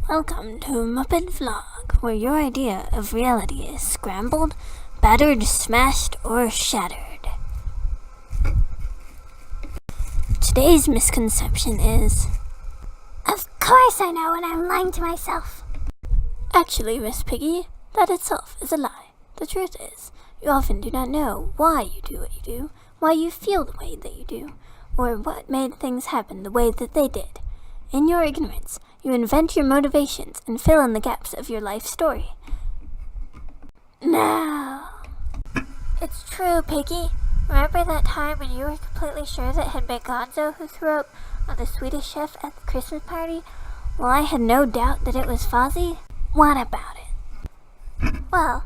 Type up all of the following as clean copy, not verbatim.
Welcome to Muppet Vlog, where your idea of reality is scrambled, battered, smashed, or shattered. Today's misconception is, of course I know when I'm lying to myself. Actually, Miss Piggy, that itself is a lie. The truth is, you often do not know why you do what you do, why you feel the way that you do, or what made things happen the way that they did. In your ignorance, you invent your motivations and fill in the gaps of your life story. No. It's true, Piggy. Remember that time when you were completely sure that it had been Gonzo who threw up on the Swedish chef at the Christmas party? Well, I had no doubt that it was Fozzie. What about it? Well,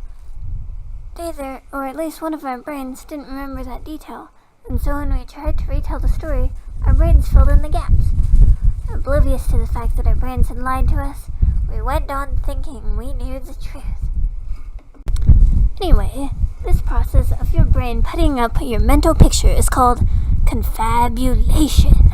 neither, or at least one of our brains, didn't remember that detail, and so when we tried to retell the story, our brains filled in the gaps. Oblivious to the fact that our brains had lied to us, we went on thinking we knew the truth. Anyway, this process of your brain putting up your mental picture is called confabulation.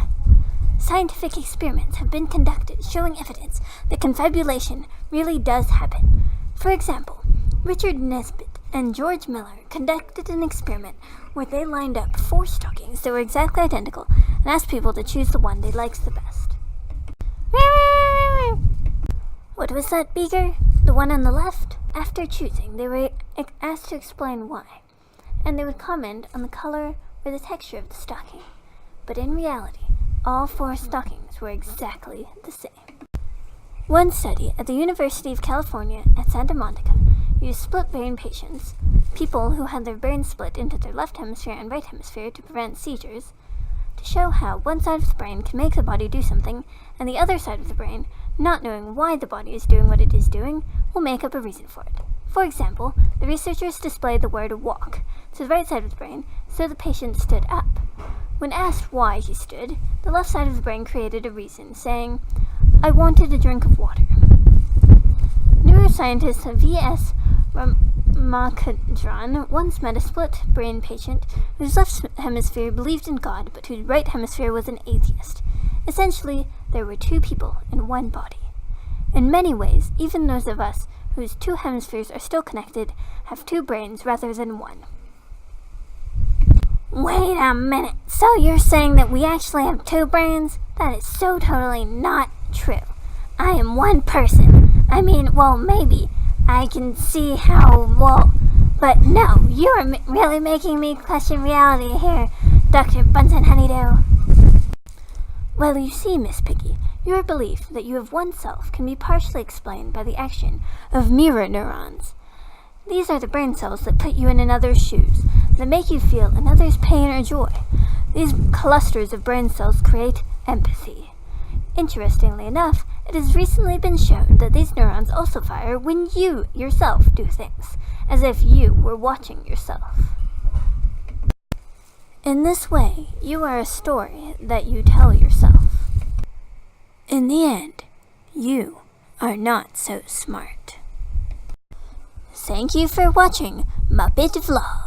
Scientific experiments have been conducted showing evidence that confabulation really does happen. For example, Richard Nesbitt and George Miller conducted an experiment where they lined up 4 stockings that were exactly identical and asked people to choose the one they liked the best. What was that, Beaker? The one on the left? After choosing, they were asked to explain why, and they would comment on the color or the texture of the stocking. But in reality, all 4 stockings were exactly the same. One study at the University of California at Santa Monica used split-brain patients, people who had their brains split into their left hemisphere and right hemisphere to prevent seizures, to show how one side of the brain can make the body do something, and the other side of the brain, not knowing why the body is doing what it is doing, will make up a reason for it. For example, the researchers displayed the word walk to the right side of the brain, so the patient stood up. When asked why he stood, the left side of the brain created a reason, saying, "I wanted a drink of water." Neuroscientist V.S. Ramakandran once met a split-brain patient whose left hemisphere believed in God, but whose right hemisphere was an atheist. Essentially, there were 2 people in one body. In many ways, even those of us whose 2 hemispheres are still connected have 2 brains rather than 1. Wait a minute, so you're saying that we actually have 2 brains? That is so totally not true. I am one person. I mean, well, maybe. I can see how, but no, you are really making me question reality here, Dr. Bunsen Honeydew. Well, you see, Miss Piggy, your belief that you have one self can be partially explained by the action of mirror neurons. These are the brain cells that put you in another's shoes, that make you feel another's pain or joy. These clusters of brain cells create empathy. Interestingly enough, it has recently been shown that these neurons also fire when you yourself do things, as if you were watching yourself. In this way, you are a story that you tell yourself. In the end, you are not so smart. Thank you for watching Muppet Vlog.